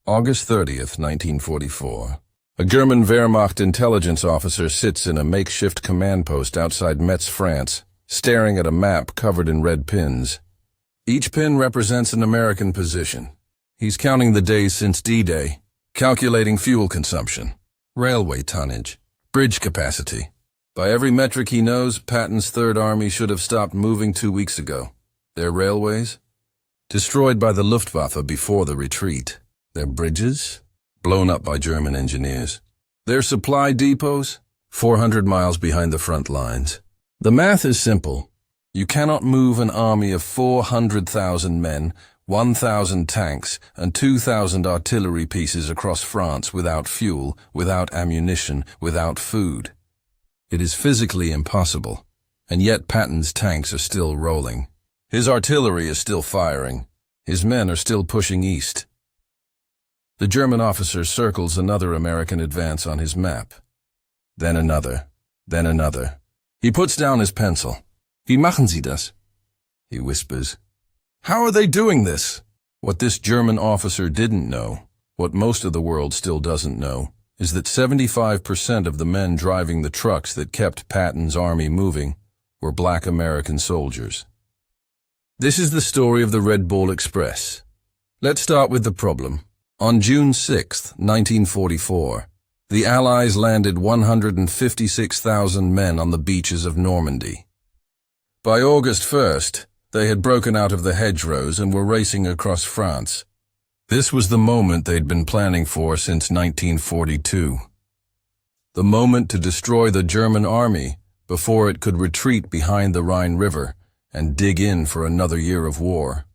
August 30th, 1944. A German Wehrmacht intelligence officer sits in a makeshift command post outside Metz, France, staring at a map covered in red pins. Each pin represents an American position. He's counting the days since D-Day, calculating fuel consumption, railway tonnage, bridge capacity. By every metric he knows, Patton's Third Army should have stopped moving 2 weeks ago. Their railways? Destroyed by the Luftwaffe before the retreat. Their bridges? Blown up by German engineers. Their supply depots? 400 miles behind the front lines. The math is simple. You cannot move an army of 400,000 men, 1,000 tanks, and 2,000 artillery pieces across France without fuel, without ammunition, without food. It is physically impossible, and yet Patton's tanks are still rolling. His artillery is still firing. His men are still pushing east. The German officer circles another American advance on his map. Then another. Then another. He puts down his pencil. Wie machen Sie das? He whispers. How are they doing this? What this German officer didn't know, what most of the world still doesn't know, is that 75% of the men driving the trucks that kept Patton's army moving were black American soldiers. This is the story of the Red Ball Express. Let's start with the problem. On June 6, 1944, the Allies landed 156,000 men on the beaches of Normandy. By August 1st, they had broken out of the hedgerows and were racing across France. This was the moment they'd been planning for since 1942. The moment to destroy the German army before it could retreat behind the Rhine River and dig in for another year of war.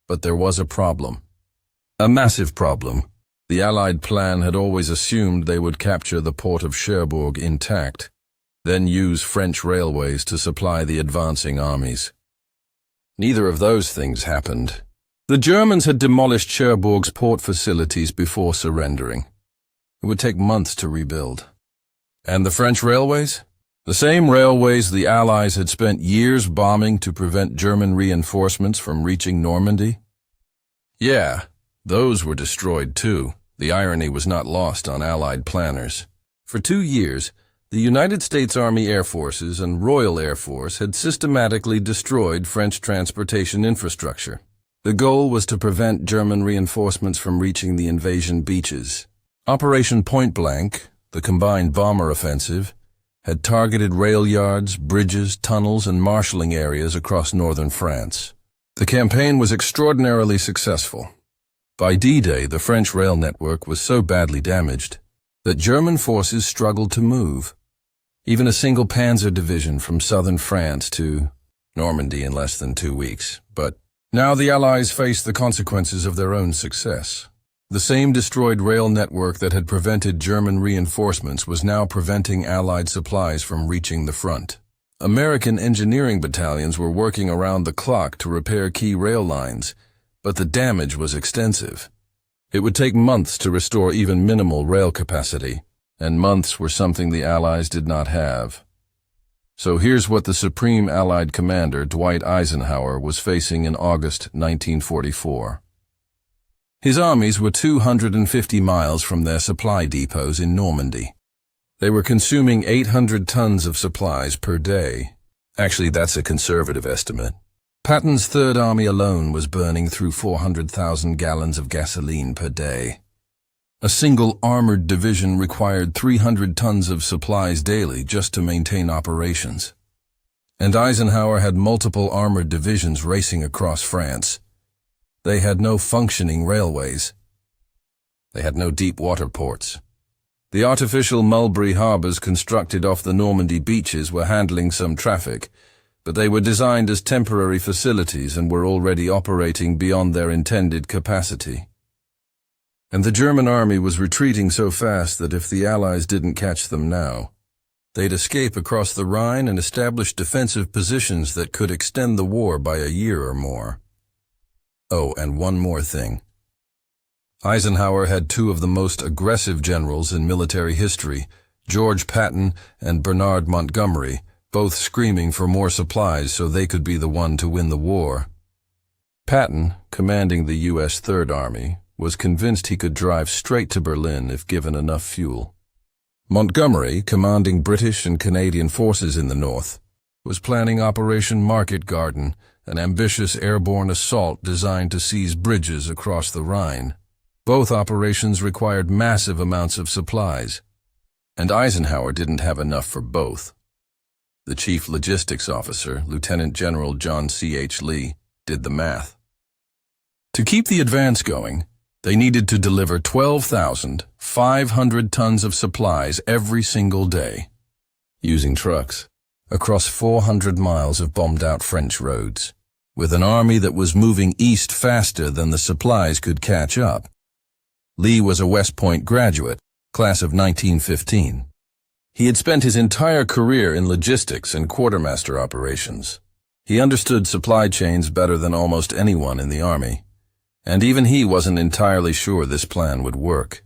But there was a problem. A massive problem. The Allied plan had always assumed they would capture the port of Cherbourg intact, then use French railways to supply the advancing armies. Neither of those things happened. The Germans had demolished Cherbourg's port facilities before surrendering. It would take months to rebuild. And the French railways? The same railways the Allies had spent years bombing to prevent German reinforcements from reaching Normandy? Yeah, those were destroyed too. The irony was not lost on Allied planners. For 2 years, the United States Army Air Forces and Royal Air Force had systematically destroyed French transportation infrastructure. The goal was to prevent German reinforcements from reaching the invasion beaches. Operation Point Blank, the combined bomber offensive, had targeted rail yards, bridges, tunnels, and marshalling areas across northern France. The campaign was extraordinarily successful. By D-Day, the French rail network was so badly damaged that German forces struggled to move. Even a single panzer division from southern France to Normandy in less than 2 weeks. But now the Allies faced the consequences of their own success. The same destroyed rail network that had prevented German reinforcements was now preventing Allied supplies from reaching the front. American engineering battalions were working around the clock to repair key rail lines, but the damage was extensive. It would take months to restore even minimal rail capacity, and months were something the Allies did not have. So here's what the Supreme Allied Commander, Dwight Eisenhower, was facing in August 1944. His armies were 250 miles from their supply depots in Normandy. They were consuming 800 tons of supplies per day. Actually, that's a conservative estimate. Patton's Third Army alone was burning through 400,000 gallons of gasoline per day. A single armored division required 300 tons of supplies daily just to maintain operations. And Eisenhower had multiple armored divisions racing across France. They had no functioning railways. They had no deep water ports. The artificial Mulberry harbors constructed off the Normandy beaches were handling some traffic, but they were designed as temporary facilities and were already operating beyond their intended capacity. And the German army was retreating so fast that if the Allies didn't catch them now, they'd escape across the Rhine and establish defensive positions that could extend the war by a year or more. Oh, and one more thing. Eisenhower had 2 of the most aggressive generals in military history, George Patton and Bernard Montgomery, both screaming for more supplies so they could be the one to win the war. Patton, commanding the U.S. Third Army, was convinced he could drive straight to Berlin if given enough fuel. Montgomery, commanding British and Canadian forces in the north, was planning Operation Market Garden, an ambitious airborne assault designed to seize bridges across the Rhine. Both operations required massive amounts of supplies, and Eisenhower didn't have enough for both. The chief logistics officer, Lieutenant General John C.H. Lee, did the math. To keep the advance going, they needed to deliver 12,500 tons of supplies every single day, using trucks, across 400 miles of bombed-out French roads, with an army that was moving east faster than the supplies could catch up. Lee was a West Point graduate, class of 1915. He had spent his entire career in logistics and quartermaster operations. He understood supply chains better than almost anyone in the Army, and even he wasn't entirely sure this plan would work.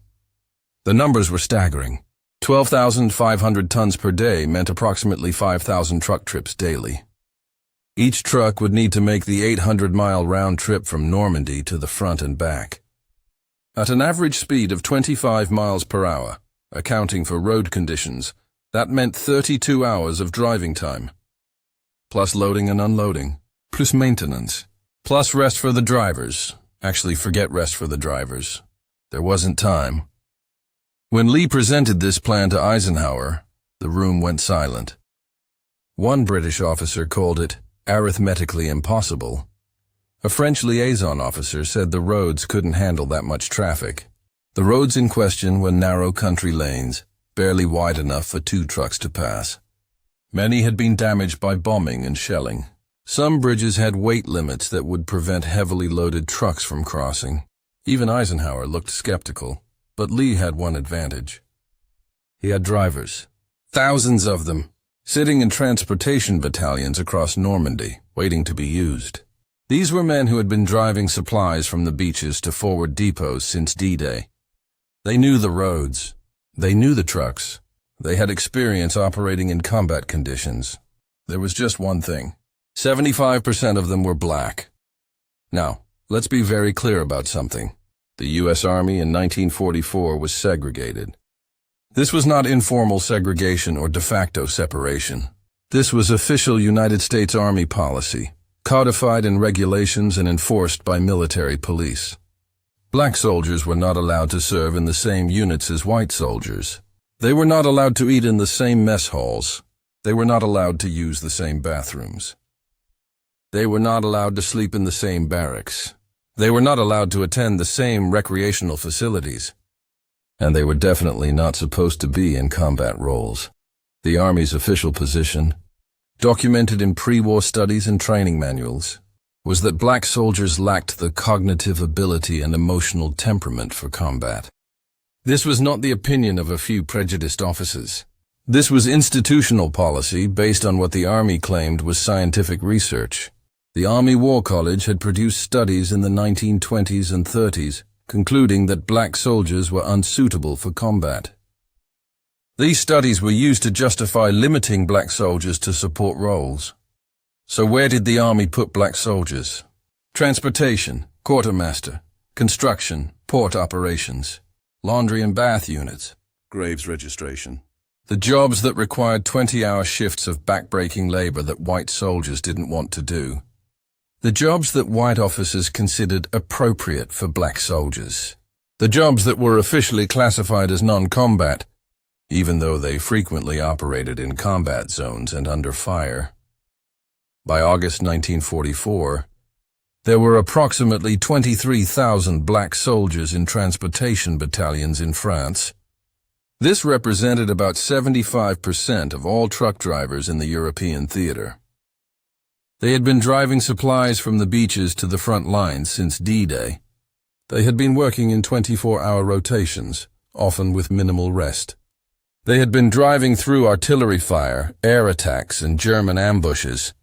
The numbers were staggering. 12,500 tons per day meant approximately 5,000 truck trips daily. Each truck would need to make the 800-mile round trip from Normandy to the front and back. At an average speed of 25 miles per hour, accounting for road conditions, that meant 32 hours of driving time, plus loading and unloading, plus maintenance, plus rest for the drivers. Actually, forget rest for the drivers. There wasn't time. When Lee presented this plan to Eisenhower, the room went silent. One British officer called it arithmetically impossible. A French liaison officer said the roads couldn't handle that much traffic. The roads in question were narrow country lanes, barely wide enough for 2 trucks to pass. Many had been damaged by bombing and shelling. Some bridges had weight limits that would prevent heavily loaded trucks from crossing. Even Eisenhower looked skeptical, but Lee had one advantage. He had drivers, thousands of them, sitting in transportation battalions across Normandy, waiting to be used. These were men who had been driving supplies from the beaches to forward depots since D-Day. They knew the roads. They knew the trucks. They had experience operating in combat conditions. There was just one thing. 75% of them were black. Now, let's be very clear about something. The U.S. Army in 1944 was segregated. This was not informal segregation or de facto separation. This was official United States Army policy, codified in regulations and enforced by military police. Black soldiers were not allowed to serve in the same units as white soldiers. They were not allowed to eat in the same mess halls. They were not allowed to use the same bathrooms. They were not allowed to sleep in the same barracks. They were not allowed to attend the same recreational facilities. And they were definitely not supposed to be in combat roles. The Army's official position, documented in pre-war studies and training manuals, was that black soldiers lacked the cognitive ability and emotional temperament for combat. This was not the opinion of a few prejudiced officers. This was institutional policy based on what the Army claimed was scientific research. The Army War College had produced studies in the 1920s and 30s concluding that black soldiers were unsuitable for combat. These studies were used to justify limiting black soldiers to support roles. So where did the Army put black soldiers? Transportation, quartermaster, construction, port operations, laundry and bath units, graves registration. The jobs that required 20-hour shifts of backbreaking labor that white soldiers didn't want to do. The jobs that white officers considered appropriate for black soldiers. The jobs that were officially classified as non-combat, even though they frequently operated in combat zones and under fire. By August 1944, there were approximately 23,000 black soldiers in transportation battalions in France. This represented about 75% of all truck drivers in the European theater. They had been driving supplies from the beaches to the front lines since D-Day. They had been working in 24-hour rotations, often with minimal rest. They had been driving through artillery fire, air attacks, and German ambushes.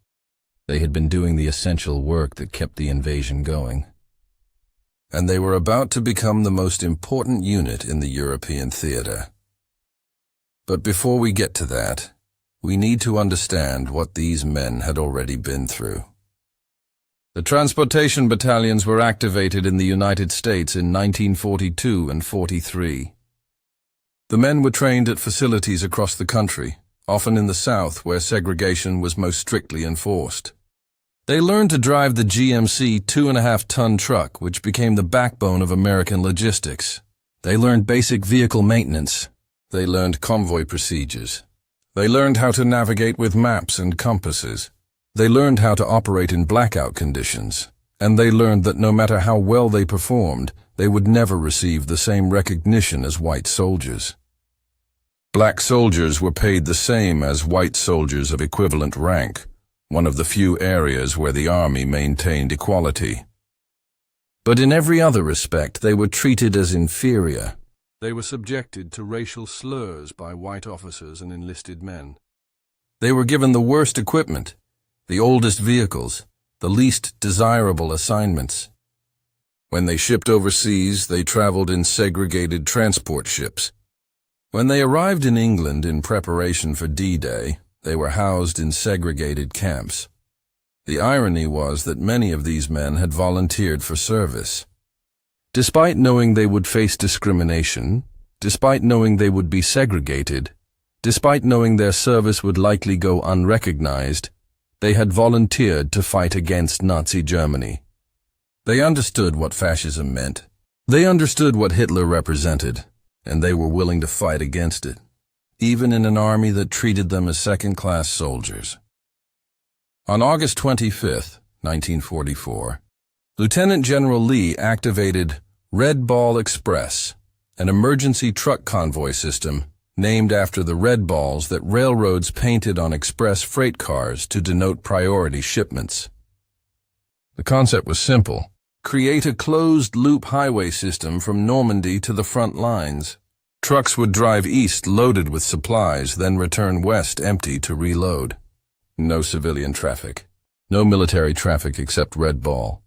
They had been doing the essential work that kept the invasion going. And they were about to become the most important unit in the European theater. But before we get to that, we need to understand what these men had already been through. The transportation battalions were activated in the United States in 1942 and 43. The men were trained at facilities across the country, often in the South where segregation was most strictly enforced. They learned to drive the GMC 2.5-ton truck, which became the backbone of American logistics. They learned basic vehicle maintenance. They learned convoy procedures. They learned how to navigate with maps and compasses. They learned how to operate in blackout conditions. And they learned that no matter how well they performed, they would never receive the same recognition as white soldiers. Black soldiers were paid the same as white soldiers of equivalent rank, one of the few areas where the Army maintained equality. But in every other respect, they were treated as inferior. They were subjected to racial slurs by white officers and enlisted men. They were given the worst equipment, the oldest vehicles, the least desirable assignments. When they shipped overseas, they traveled in segregated transport ships. When they arrived in England in preparation for D-Day, they were housed in segregated camps. The irony was that many of these men had volunteered for service. Despite knowing they would face discrimination, despite knowing they would be segregated, despite knowing their service would likely go unrecognized, they had volunteered to fight against Nazi Germany. They understood what fascism meant. They understood what Hitler represented, and they were willing to fight against it, even in an army that treated them as second-class soldiers. On August 25, 1944, Lieutenant General Lee activated Red Ball Express, an emergency truck convoy system named after the red balls that railroads painted on express freight cars to denote priority shipments. The concept was simple. Create a closed-loop highway system from Normandy to the front lines. Trucks would drive east loaded with supplies, then return west empty to reload. No civilian traffic. No military traffic except Red Ball.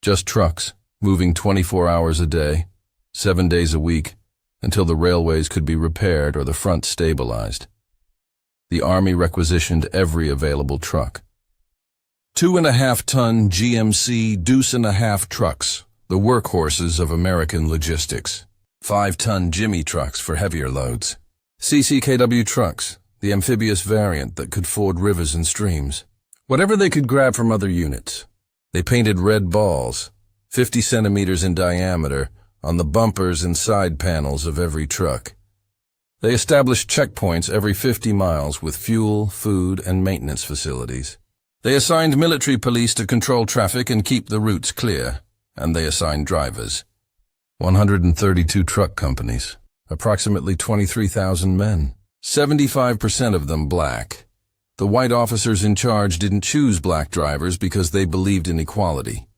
Just trucks, moving 24 hours a day, 7 days a week, until the railways could be repaired or the front stabilized. The Army requisitioned every available truck. 2.5-ton GMC deuce-and-a-half trucks, the workhorses of American logistics. 5-ton Jimmy trucks for heavier loads. CCKW trucks, the amphibious variant that could ford rivers and streams. Whatever they could grab from other units. They painted red balls, 50 centimeters in diameter, on the bumpers and side panels of every truck. They established checkpoints every 50 miles with fuel, food, and maintenance facilities. They assigned military police to control traffic and keep the routes clear, and they assigned drivers. 132 truck companies, approximately 23,000 men, 75% of them black. The white officers in charge didn't choose black drivers because they believed in equality.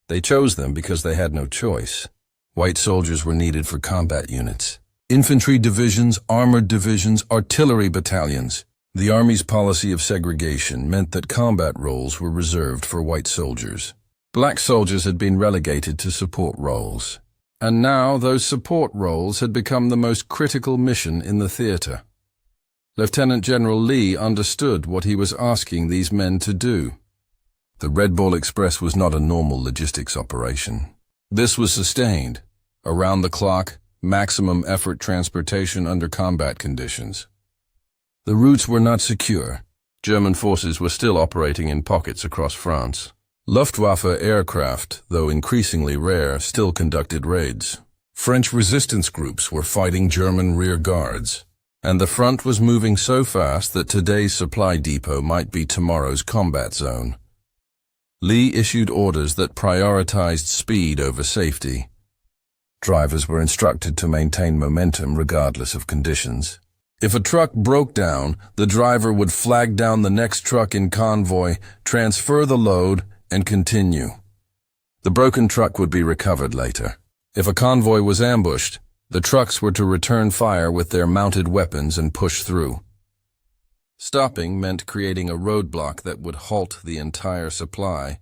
They chose them because they had no choice. White soldiers were needed for combat units. Infantry divisions, armored divisions, artillery battalions. The Army's policy of segregation meant that combat roles were reserved for white soldiers. Black soldiers had been relegated to support roles. And now those support roles had become the most critical mission in the theater. Lieutenant General Lee understood what he was asking these men to do. The Red Ball Express was not a normal logistics operation. This was sustained, around-the-clock, maximum effort transportation under combat conditions. The routes were not secure. German forces were still operating in pockets across France. Luftwaffe aircraft, though increasingly rare, still conducted raids. French resistance groups were fighting German rear guards. And the front was moving so fast that today's supply depot might be tomorrow's combat zone. Lee issued orders that prioritized speed over safety. Drivers were instructed to maintain momentum regardless of conditions. If a truck broke down, the driver would flag down the next truck in convoy, transfer the load, and continue. The broken truck would be recovered later. If a convoy was ambushed, the trucks were to return fire with their mounted weapons and push through. Stopping meant creating a roadblock that would halt the entire supply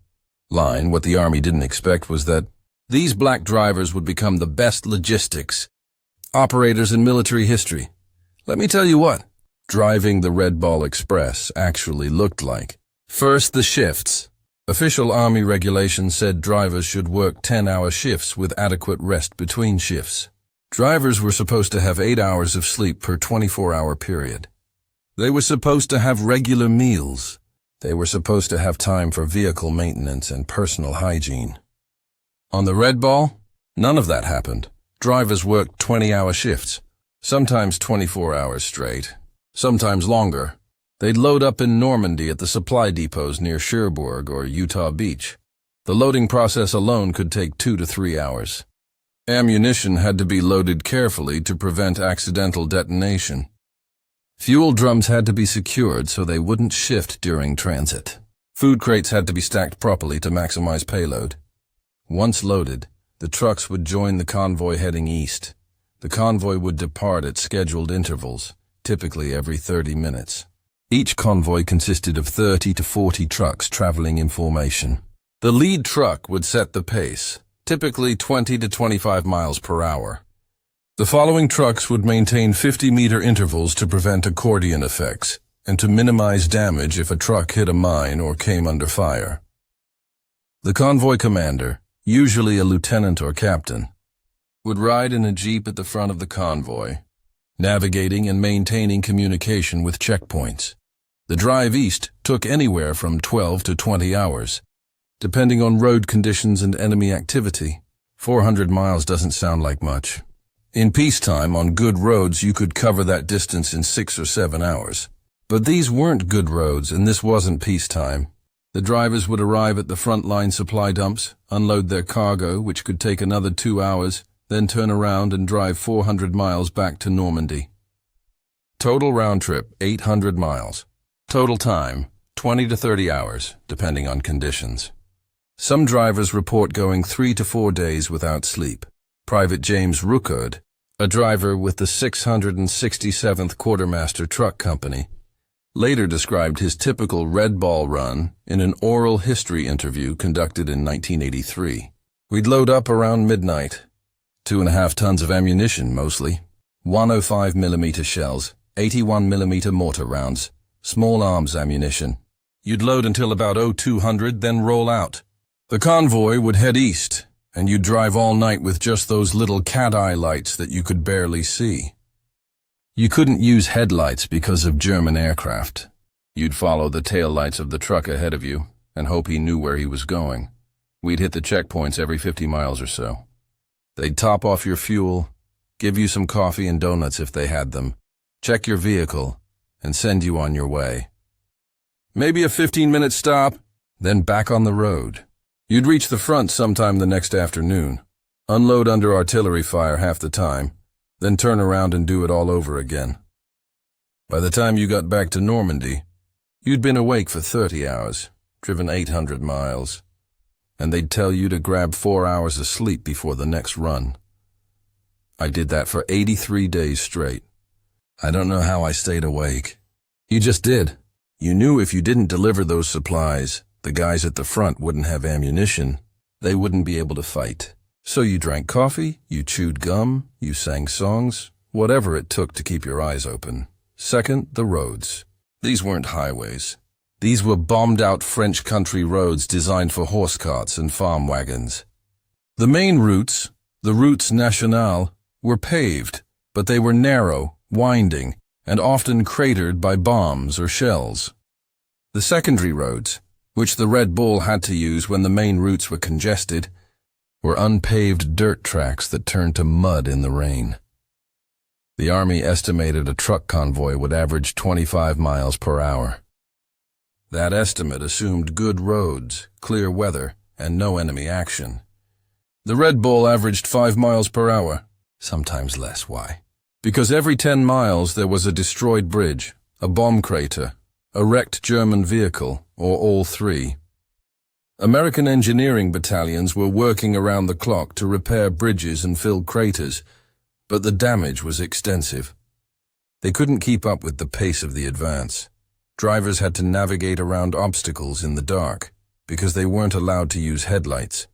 line. What the Army didn't expect was that these black drivers would become the best logistics operators in military history. Let me tell you what driving the Red Ball Express actually looked like. First, the shifts. Official Army regulations said drivers should work 10-hour shifts with adequate rest between shifts. Drivers were supposed to have 8 hours of sleep per 24-hour period. They were supposed to have regular meals. They were supposed to have time for vehicle maintenance and personal hygiene. On the Red Ball, none of that happened. Drivers worked 20-hour shifts, sometimes 24 hours straight, sometimes longer. They'd load up in Normandy at the supply depots near Cherbourg or Utah Beach. The loading process alone could take 2 to 3 hours. Ammunition had to be loaded carefully to prevent accidental detonation. Fuel drums had to be secured so they wouldn't shift during transit. Food crates had to be stacked properly to maximize payload. Once loaded, the trucks would join the convoy heading east. The convoy would depart at scheduled intervals, typically every 30 minutes. Each convoy consisted of 30 to 40 trucks traveling in formation. The lead truck would set the pace, typically 20 to 25 miles per hour. The following trucks would maintain 50-meter intervals to prevent accordion effects and to minimize damage if a truck hit a mine or came under fire. The convoy commander, usually a lieutenant or captain, would ride in a jeep at the front of the convoy, navigating and maintaining communication with checkpoints. The drive east took anywhere from 12 to 20 hours, depending on road conditions and enemy activity. 400 miles doesn't sound like much. In peacetime, on good roads, you could cover that distance in 6 or 7 hours. But these weren't good roads, and this wasn't peacetime. The drivers would arrive at the front-line supply dumps, unload their cargo, which could take another 2 hours, then turn around and drive 400 miles back to Normandy. Total round trip, 800 miles. Total time, 20 to 30 hours, depending on conditions. Some drivers report going 3 to 4 days without sleep. Private James Ruckert, a driver with the 667th Quartermaster Truck Company, later described his typical Red Ball run in an oral history interview conducted in 1983. We'd load up around midnight. 2.5 tons of ammunition, mostly. 105mm shells, 81mm mortar rounds, small arms ammunition. You'd load until about 0200, then roll out. The convoy would head east, and you'd drive all night with just those little cat-eye lights that you could barely see. You couldn't use headlights because of German aircraft. You'd follow the taillights of the truck ahead of you and hope he knew where he was going. We'd hit the checkpoints every 50 miles or so. They'd top off your fuel, give you some coffee and donuts if they had them, check your vehicle, and send you on your way. Maybe a 15-minute stop, then back on the road. You'd reach the front sometime the next afternoon, unload under artillery fire half the time, then turn around and do it all over again. By the time you got back to Normandy, you'd been awake for 30 hours, driven 800 miles, and they'd tell you to grab 4 hours of sleep before the next run. I did that for 83 days straight. I don't know how I stayed awake. You just did. You knew if you didn't deliver those supplies, the guys at the front wouldn't have ammunition. They wouldn't be able to fight. So you drank coffee, you chewed gum, you sang songs, whatever it took to keep your eyes open. Second, the roads. These weren't highways. These were bombed-out French country roads designed for horse carts and farm wagons. The main routes, the routes nationales, were paved, but they were narrow, winding, and often cratered by bombs or shells. The secondary roads, which the Red Bull had to use when the main routes were congested, were unpaved dirt tracks that turned to mud in the rain. The Army estimated a truck convoy would average 25 miles per hour. That estimate assumed good roads, clear weather, and no enemy action. The Red Bull averaged 5 miles per hour, sometimes less. Why? Because every 10 miles there was a destroyed bridge, a bomb crater, a wrecked German vehicle, or all three. American engineering battalions were working around the clock to repair bridges and fill craters, but the damage was extensive. They couldn't keep up with the pace of the advance. Drivers had to navigate around obstacles in the dark because they weren't allowed to use headlights.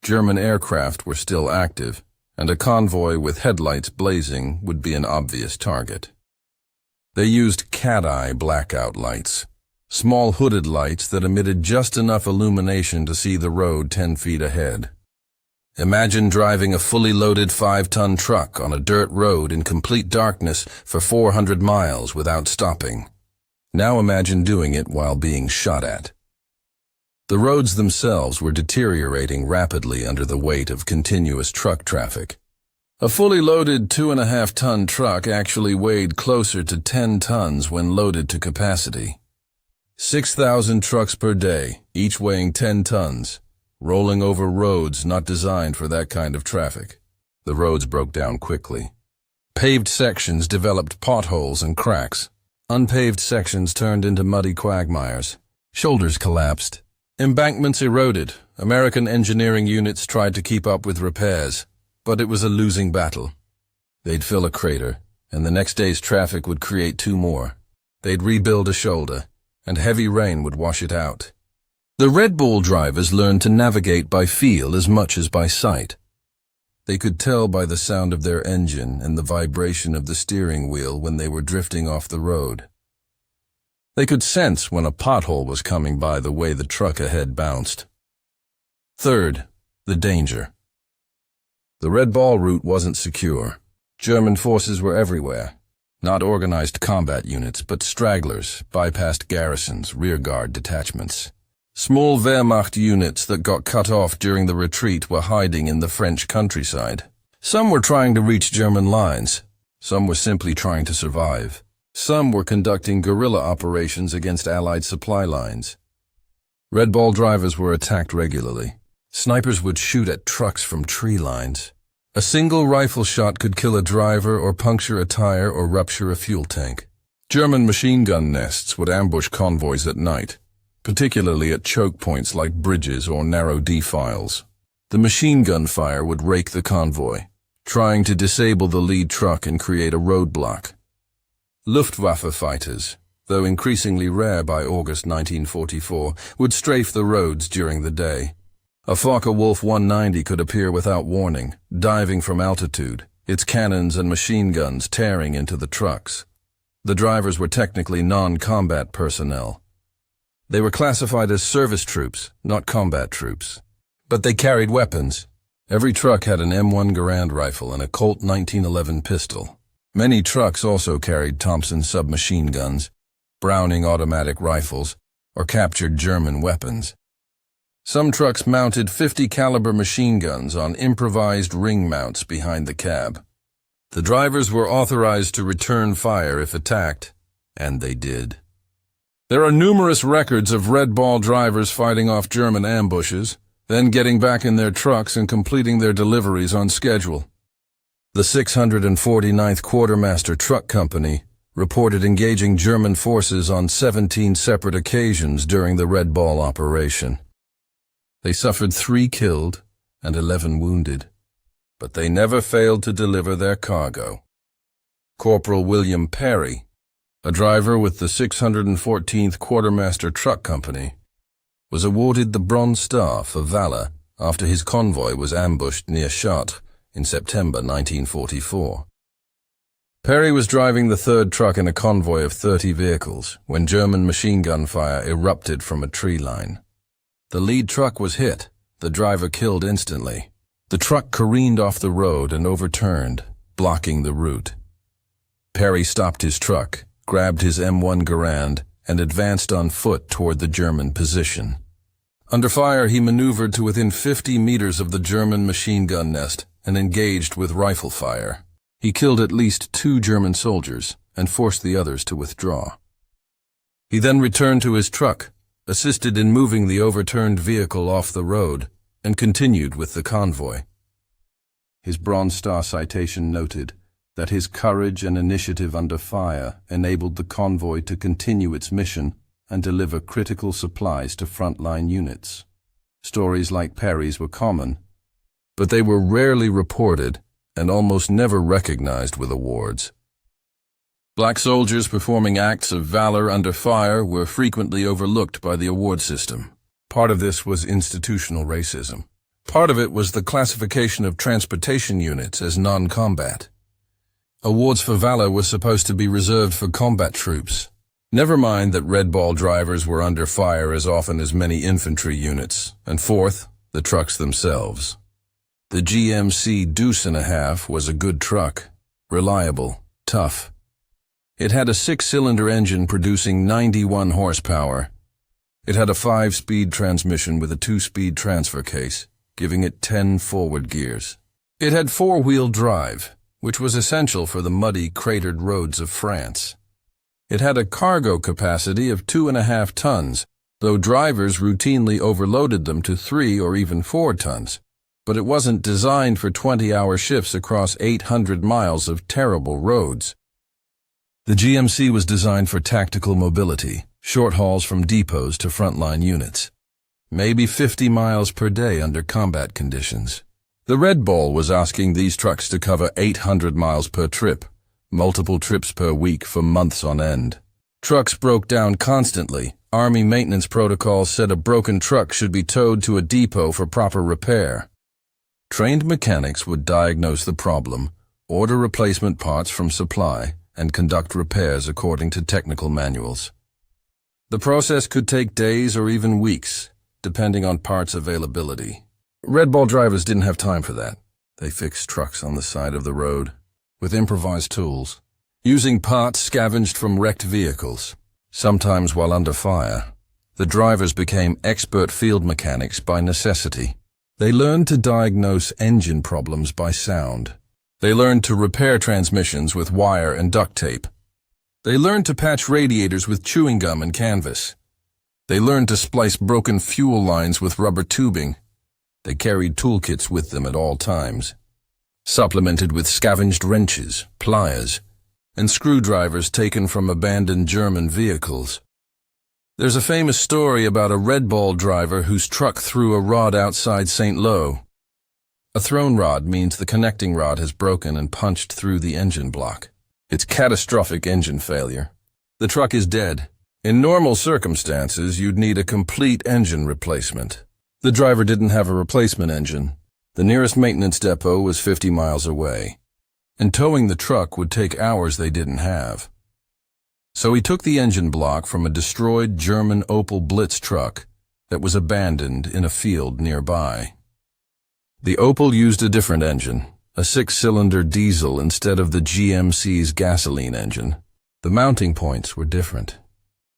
German aircraft were still active, and a convoy with headlights blazing would be an obvious target. They used cat-eye blackout lights, small hooded lights that emitted just enough illumination to see the road 10 feet ahead. Imagine driving a fully loaded 5-ton truck on a dirt road in complete darkness for 400 miles without stopping. Now imagine doing it while being shot at. The roads themselves were deteriorating rapidly under the weight of continuous truck traffic. A fully loaded 2.5-ton truck actually weighed closer to 10 tons when loaded to capacity. 6,000 trucks per day, each weighing 10 tons. Rolling over roads not designed for that kind of traffic. The roads broke down quickly. Paved sections developed potholes and cracks. Unpaved sections turned into muddy quagmires. Shoulders collapsed. Embankments eroded. American engineering units tried to keep up with repairs, but it was a losing battle. They'd fill a crater, and the next day's traffic would create 2 more. They'd rebuild a shoulder, and heavy rain would wash it out. The Red Ball drivers learned to navigate by feel as much as by sight. They could tell by the sound of their engine and the vibration of the steering wheel when they were drifting off the road. They could sense when a pothole was coming by the way the truck ahead bounced. Third, the danger. The Red Ball route wasn't secure. German forces were everywhere. Not organized combat units, but stragglers, bypassed garrisons, rearguard detachments. Small Wehrmacht units that got cut off during the retreat were hiding in the French countryside. Some were trying to reach German lines. Some were simply trying to survive. Some were conducting guerrilla operations against Allied supply lines. Red Ball drivers were attacked regularly. Snipers would shoot at trucks from tree lines. A single rifle shot could kill a driver or puncture a tire or rupture a fuel tank. German machine gun nests would ambush convoys at night, particularly at choke points like bridges or narrow defiles. The machine gun fire would rake the convoy, trying to disable the lead truck and create a roadblock. Luftwaffe fighters, though increasingly rare by August 1944, would strafe the roads during the day. A Focke-Wulf 190 could appear without warning, diving from altitude, its cannons and machine guns tearing into the trucks. The drivers were technically non-combat personnel. They were classified as service troops, not combat troops. But they carried weapons. Every truck had an M1 Garand rifle and a Colt 1911 pistol. Many trucks also carried Thompson submachine guns, Browning automatic rifles, or captured German weapons. Some trucks mounted 50 caliber machine guns on improvised ring mounts behind the cab. The drivers were authorized to return fire if attacked, and they did. There are numerous records of Red Ball drivers fighting off German ambushes, then getting back in their trucks and completing their deliveries on schedule. The 649th Quartermaster Truck Company reported engaging German forces on 17 separate occasions during the Red Ball operation. They suffered 3 killed and 11 wounded, but they never failed to deliver their cargo. Corporal William Perry, a driver with the 614th Quartermaster Truck Company, was awarded the Bronze Star for valor after his convoy was ambushed near Chartres in September 1944. Perry was driving the third truck in a convoy of 30 vehicles when German machine gun fire erupted from a tree line. The lead truck was hit, the driver killed instantly. The truck careened off the road and overturned, blocking the route. Perry stopped his truck, grabbed his M1 Garand, and advanced on foot toward the German position. Under fire, he maneuvered to within 50 meters of the German machine gun nest and engaged with rifle fire. He killed at least 2 German soldiers and forced the others to withdraw. He then returned to his truck, assisted in moving the overturned vehicle off the road, and continued with the convoy. His Bronze Star citation noted that his courage and initiative under fire enabled the convoy to continue its mission and deliver critical supplies to frontline units. Stories like Perry's were common, but they were rarely reported and almost never recognized with awards. Black soldiers performing acts of valor under fire were frequently overlooked by the award system. Part of this was institutional racism. Part of it was the classification of transportation units as non-combat. Awards for valor were supposed to be reserved for combat troops, Never mind that Red Ball drivers were under fire as often as many infantry units, and fourth, the trucks themselves. The GMC Deuce and a Half was a good truck, reliable, tough. It had a 6-cylinder engine producing 91 horsepower. It had a 5-speed transmission with a 2-speed transfer case, giving it 10 forward gears. It had 4-wheel drive, which was essential for the muddy, cratered roads of France. It had a cargo capacity of 2.5 tons, though drivers routinely overloaded them to 3 or even 4 tons. But it wasn't designed for 20-hour shifts across 800 miles of terrible roads. The GMC was designed for tactical mobility, short hauls from depots to frontline units. Maybe 50 miles per day under combat conditions. The Red Ball was asking these trucks to cover 800 miles per trip, multiple trips per week for months on end. Trucks broke down constantly. Army maintenance protocols said a broken truck should be towed to a depot for proper repair. Trained mechanics would diagnose the problem, order replacement parts from supply, and conduct repairs according to technical manuals. The process could take days or even weeks, depending on parts availability. Red Ball drivers didn't have time for that. They fixed trucks on the side of the road, with improvised tools, using parts scavenged from wrecked vehicles. Sometimes while under fire, the drivers became expert field mechanics by necessity. They learned to diagnose engine problems by sound. They learned to repair transmissions with wire and duct tape. They learned to patch radiators with chewing gum and canvas. They learned to splice broken fuel lines with rubber tubing. They carried toolkits with them at all times, supplemented with scavenged wrenches, pliers, and screwdrivers taken from abandoned German vehicles. There's a famous story about a Red Ball driver whose truck threw a rod outside St. Lo. A thrown rod means the connecting rod has broken and punched through the engine block. It's catastrophic engine failure. The truck is dead. In normal circumstances, you'd need a complete engine replacement. The driver didn't have a replacement engine. The nearest maintenance depot was 50 miles away, and towing the truck would take hours they didn't have. So he took the engine block from a destroyed German Opel Blitz truck that was abandoned in a field nearby. The Opel used a different engine, a 6-cylinder diesel instead of the GMC's gasoline engine. The mounting points were different.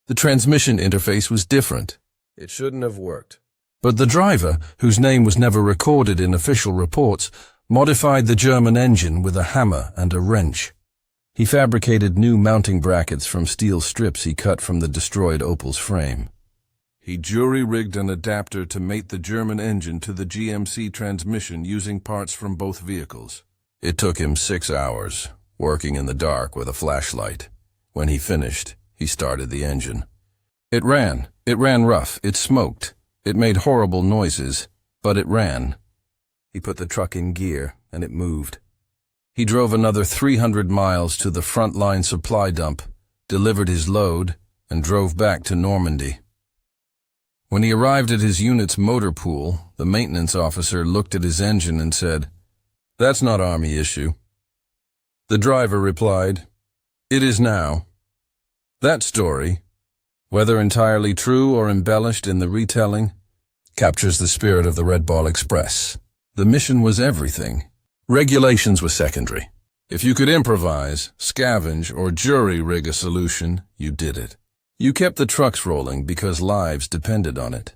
The transmission interface was different. It shouldn't have worked. But the driver, whose name was never recorded in official reports, modified the German engine with a hammer and a wrench. He fabricated new mounting brackets from steel strips he cut from the destroyed Opel's frame. He jury-rigged an adapter to mate the German engine to the GMC transmission using parts from both vehicles. It took him 6 hours, working in the dark with a flashlight. When he finished, he started the engine. It ran rough, it smoked, it made horrible noises, but it ran. He put the truck in gear, and it moved. He drove another 300 miles to the front-line supply dump, delivered his load, and drove back to Normandy. When he arrived at his unit's motor pool, the maintenance officer looked at his engine and said, "That's not Army issue." The driver replied, "It is now." That story, whether entirely true or embellished in the retelling, captures the spirit of the Red Ball Express. The mission was everything. Regulations were secondary. If you could improvise, scavenge, or jury-rig a solution, you did it. You kept the trucks rolling because lives depended on it.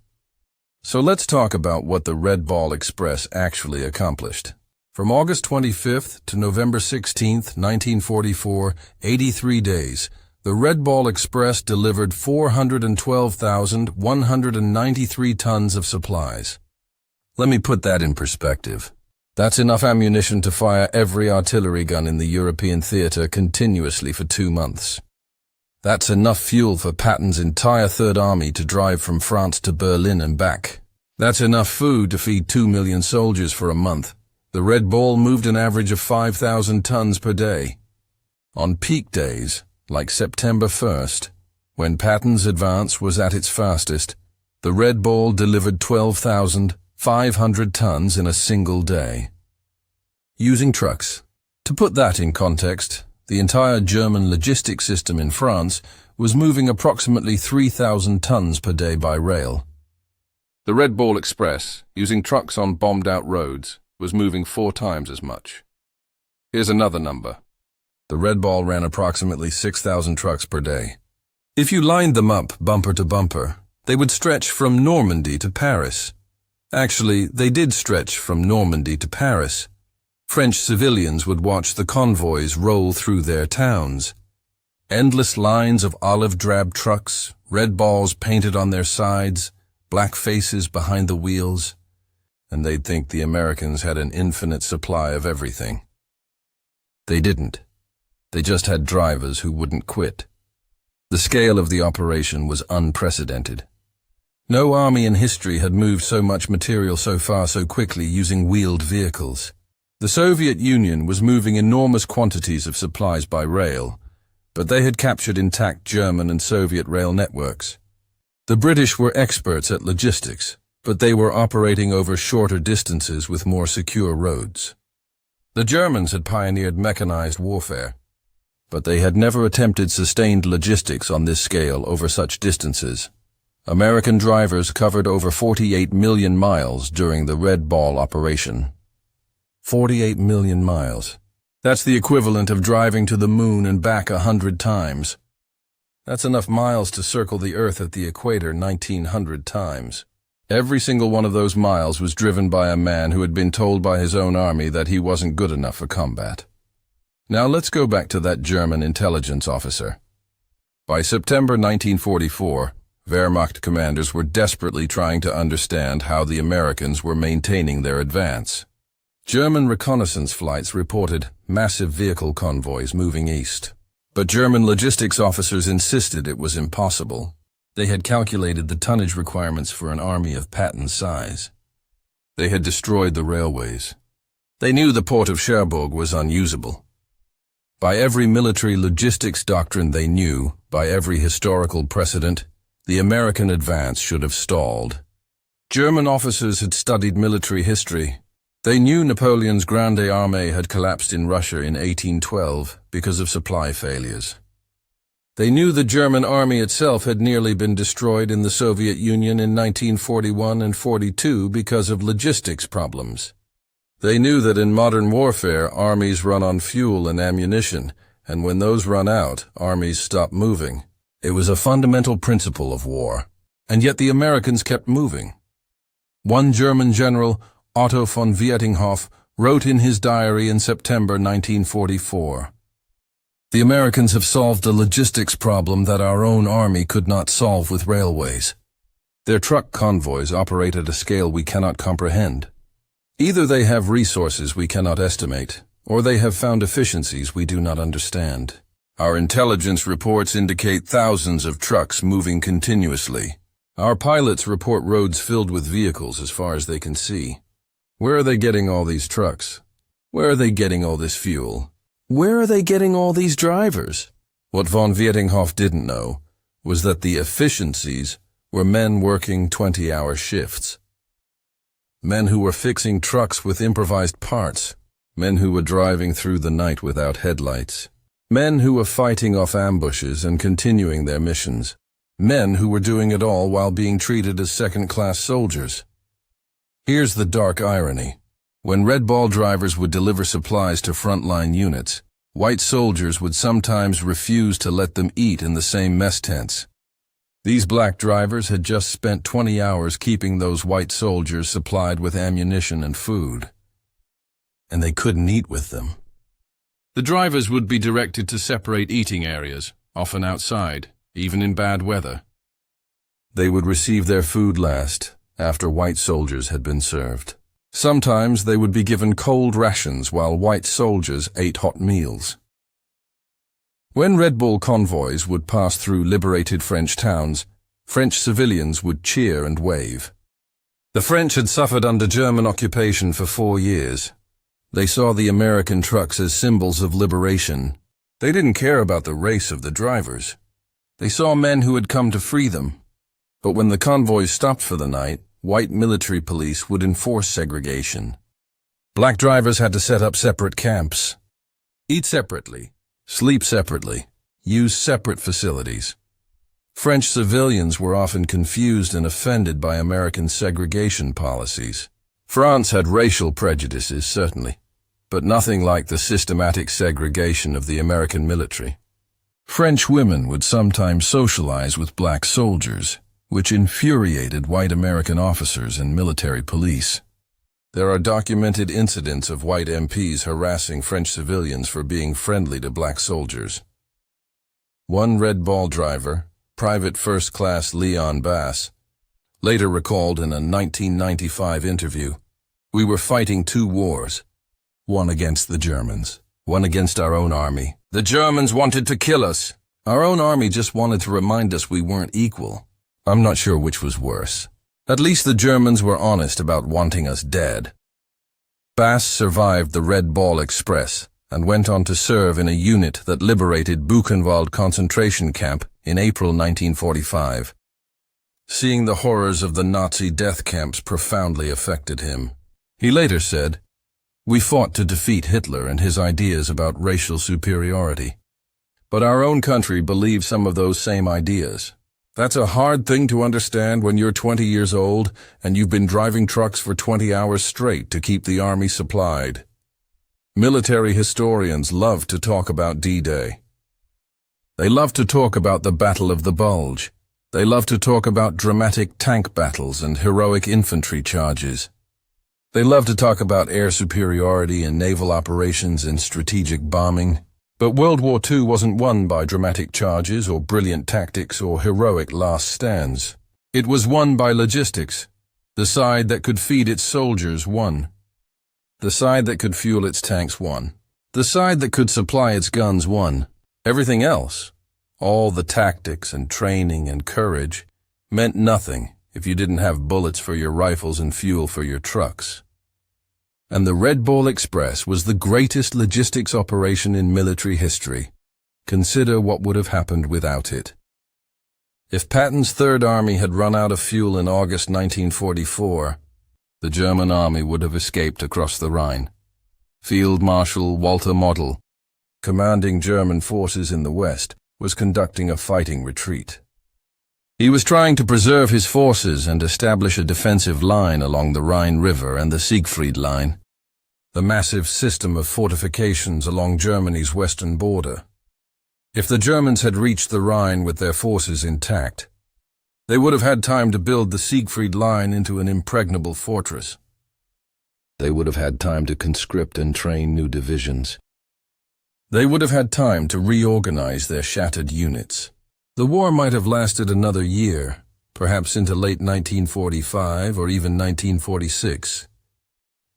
So let's talk about what the Red Ball Express actually accomplished. From August 25th to November 16th, 1944, 83 days, the Red Ball Express delivered 412,193 tons of supplies. Let me put that in perspective. That's enough ammunition to fire every artillery gun in the European theater continuously for 2 months. That's enough fuel for Patton's entire Third Army to drive from France to Berlin and back. That's enough food to feed 2 million soldiers for a month. The Red Ball moved an average of 5,000 tons per day. On peak days, like September 1st, when Patton's advance was at its fastest, the Red Ball delivered 12,500 tons in a single day. Using trucks. To put that in context, The entire German logistics system in France was moving approximately 3,000 tons per day by rail. The Red Ball Express, using trucks on bombed-out roads, was moving 4 times as much. Here's another number. The Red Ball ran approximately 6,000 trucks per day. If you lined them up bumper to bumper, they would stretch from Normandy to Paris. Actually, they did stretch from Normandy to Paris. French civilians would watch the convoys roll through their towns. Endless lines of olive-drab trucks, red balls painted on their sides, black faces behind the wheels, and they'd think the Americans had an infinite supply of everything. They didn't. They just had drivers who wouldn't quit. The scale of the operation was unprecedented. No army in history had moved so much material so far so quickly using wheeled vehicles. The Soviet Union was moving enormous quantities of supplies by rail, but they had captured intact German and Soviet rail networks. The British were experts at logistics, but they were operating over shorter distances with more secure roads. The Germans had pioneered mechanized warfare, but they had never attempted sustained logistics on this scale over such distances. American drivers covered over 48 million miles during the Red Ball operation. 48 million miles. That's the equivalent of driving to the moon and back 100 times. That's enough miles to circle the Earth at the equator 1,900 times. Every single one of those miles was driven by a man who had been told by his own army that he wasn't good enough for combat. Now let's go back to that German intelligence officer. By September 1944, Wehrmacht commanders were desperately trying to understand how the Americans were maintaining their advance. German reconnaissance flights reported massive vehicle convoys moving east. But German logistics officers insisted it was impossible. They had calculated the tonnage requirements for an army of Patton's size. They had destroyed the railways. They knew the port of Cherbourg was unusable. By every military logistics doctrine they knew, by every historical precedent, the American advance should have stalled. German officers had studied military history. They knew Napoleon's Grande Armée had collapsed in Russia in 1812 because of supply failures. They knew the German army itself had nearly been destroyed in the Soviet Union in 1941 and 42 because of logistics problems. They knew that in modern warfare, armies run on fuel and ammunition, and when those run out, armies stop moving. It was a fundamental principle of war, and yet the Americans kept moving. One German general, Otto von Vietinghoff, wrote in his diary in September 1944, "The Americans have solved the logistics problem that our own army could not solve with railways. Their truck convoys operate at a scale we cannot comprehend. Either they have resources we cannot estimate, or they have found efficiencies we do not understand. Our intelligence reports indicate thousands of trucks moving continuously. Our pilots report roads filled with vehicles as far as they can see. Where are they getting all these trucks? Where are they getting all this fuel? Where are they getting all these drivers?" What von Vietinghoff didn't know was that the efficiencies were men working 20-hour shifts. Men who were fixing trucks with improvised parts. Men who were driving through the night without headlights. Men who were fighting off ambushes and continuing their missions. Men who were doing it all while being treated as second-class soldiers. Here's the dark irony. When Red Ball drivers would deliver supplies to frontline units, white soldiers would sometimes refuse to let them eat in the same mess tents. These black drivers had just spent 20 hours keeping those white soldiers supplied with ammunition and food, and they couldn't eat with them. The drivers would be directed to separate eating areas, often outside, even in bad weather. They would receive their food last, after white soldiers had been served. Sometimes they would be given cold rations while white soldiers ate hot meals. When Red Bull convoys would pass through liberated French towns, French civilians would cheer and wave. The French had suffered under German occupation for 4 years. They saw the American trucks as symbols of liberation. They didn't care about the race of the drivers. They saw men who had come to free them. But when the convoys stopped for the night, white military police would enforce segregation. Black drivers had to set up separate camps, eat separately, sleep separately, use separate facilities. French civilians were often confused and offended by American segregation policies. France had racial prejudices, certainly, but nothing like the systematic segregation of the American military. French women would sometimes socialize with black soldiers, which infuriated white American officers and military police. There are documented incidents of white MPs harassing French civilians for being friendly to black soldiers. One Red Ball driver, Private First Class Leon Bass, later recalled in a 1995 interview, "We were fighting two wars, one against the Germans, one against our own army. The Germans wanted to kill us. Our own army just wanted to remind us we weren't equal. I'm not sure which was worse. At least the Germans were honest about wanting us dead." Bass survived the Red Ball Express and went on to serve in a unit that liberated Buchenwald concentration camp in April 1945. Seeing the horrors of the Nazi death camps profoundly affected him. He later said, "We fought to defeat Hitler and his ideas about racial superiority. But our own country believes some of those same ideas. That's a hard thing to understand when you're 20 years old and you've been driving trucks for 20 hours straight to keep the army supplied." Military historians love to talk about D-Day. They love to talk about the Battle of the Bulge. They love to talk about dramatic tank battles and heroic infantry charges. They love to talk about air superiority and naval operations and strategic bombing. But World War II wasn't won by dramatic charges or brilliant tactics or heroic last stands. It was won by logistics. The side that could feed its soldiers won. The side that could fuel its tanks won. The side that could supply its guns won. Everything else, all the tactics and training and courage, meant nothing if you didn't have bullets for your rifles and fuel for your trucks. And the Red Ball Express was the greatest logistics operation in military history. Consider what would have happened without it. If Patton's Third Army had run out of fuel in August 1944, the German army would have escaped across the Rhine. Field Marshal Walter Model, commanding German forces in the West, was conducting a fighting retreat. He was trying to preserve his forces and establish a defensive line along the Rhine River and the Siegfried Line, the massive system of fortifications along Germany's western border. If the Germans had reached the Rhine with their forces intact, they would have had time to build the Siegfried Line into an impregnable fortress. They would have had time to conscript and train new divisions. They would have had time to reorganize their shattered units. The war might have lasted another year, perhaps into late 1945 or even 1946.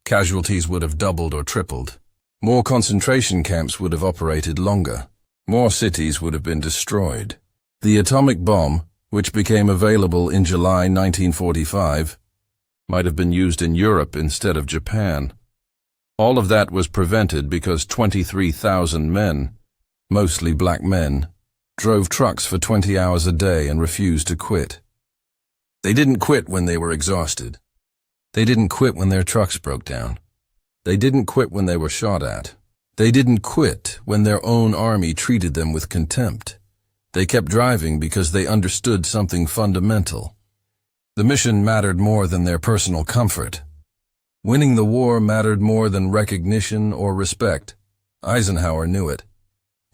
Casualties would have doubled or tripled. More concentration camps would have operated longer. More cities would have been destroyed. The atomic bomb, which became available in July 1945, might have been used in Europe instead of Japan. All of that was prevented because 23,000 men, mostly black men, drove trucks for 20 hours a day and refused to quit. They didn't quit when they were exhausted. They didn't quit when their trucks broke down. They didn't quit when they were shot at. They didn't quit when their own army treated them with contempt. They kept driving because they understood something fundamental. The mission mattered more than their personal comfort. Winning the war mattered more than recognition or respect. Eisenhower knew it.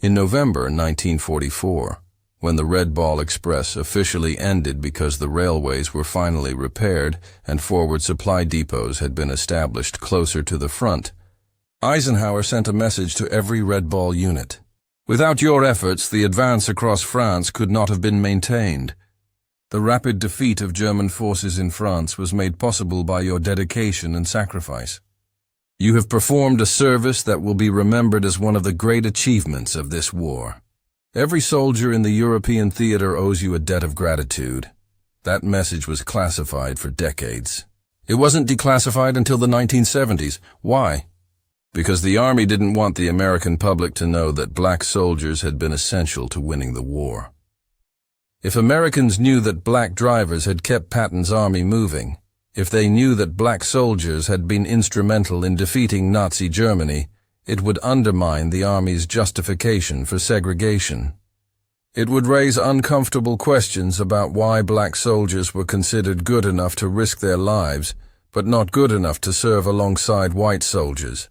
In November 1944, when the Red Ball Express officially ended because the railways were finally repaired and forward supply depots had been established closer to the front, Eisenhower sent a message to every Red Ball unit. "Without your efforts, the advance across France could not have been maintained. The rapid defeat of German forces in France was made possible by your dedication and sacrifice. You have performed a service that will be remembered as one of the great achievements of this war. Every soldier in the European theater owes you a debt of gratitude." That message was classified for decades. It wasn't declassified until the 1970s. Why? Because the Army didn't want the American public to know that black soldiers had been essential to winning the war. If Americans knew that black drivers had kept Patton's army moving, if they knew that black soldiers had been instrumental in defeating Nazi Germany, It would undermine the Army's justification for segregation. It would raise uncomfortable questions about why black soldiers were considered good enough to risk their lives, but not good enough to serve alongside white soldiers.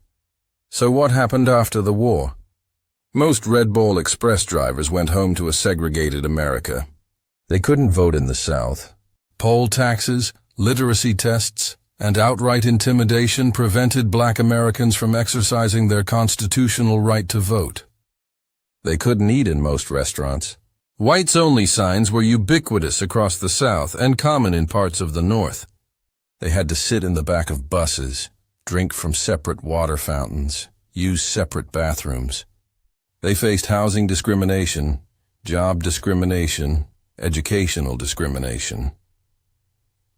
So what happened after the war? Most Red Ball Express drivers went home to a segregated America. They couldn't vote in the South. Poll taxes, literacy tests, and outright intimidation prevented black Americans from exercising their constitutional right to vote. They couldn't eat in most restaurants. Whites-only signs were ubiquitous across the South and common in parts of the North. They had to sit in the back of buses, drink from separate water fountains, use separate bathrooms. They faced housing discrimination, job discrimination, educational discrimination.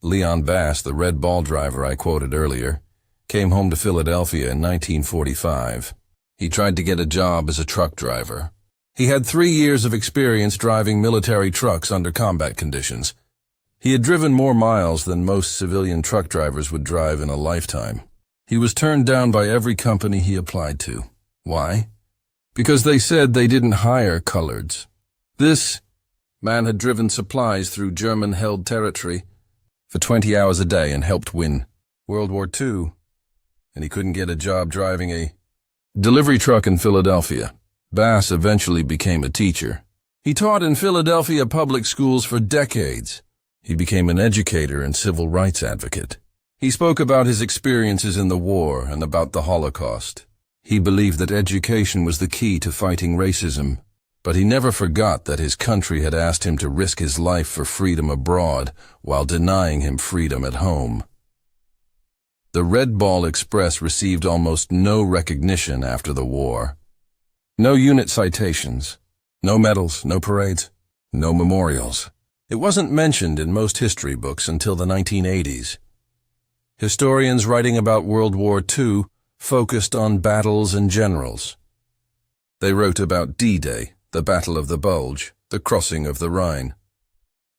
Leon Bass, the Red Ball driver I quoted earlier, came home to Philadelphia in 1945. He tried to get a job as a truck driver. He had 3 years of experience driving military trucks under combat conditions. He had driven more miles than most civilian truck drivers would drive in a lifetime. He was turned down by every company he applied to. Why? Because they said they didn't hire coloreds. This man had driven supplies through German-held territory for 20 hours a day and helped win World War II, and he couldn't get a job driving a delivery truck in Philadelphia. Bass eventually became a teacher. He taught in Philadelphia public schools for decades. He became an educator and civil rights advocate. He spoke about his experiences in the war and about the Holocaust. He believed that education was the key to fighting racism, but he never forgot that his country had asked him to risk his life for freedom abroad while denying him freedom at home. The Red Ball Express received almost no recognition after the war. No unit citations, no medals, no parades, no memorials. It wasn't mentioned in most history books until the 1980s. Historians writing about World War II focused on battles and generals. They wrote about D-Day, the Battle of the Bulge, the crossing of the Rhine.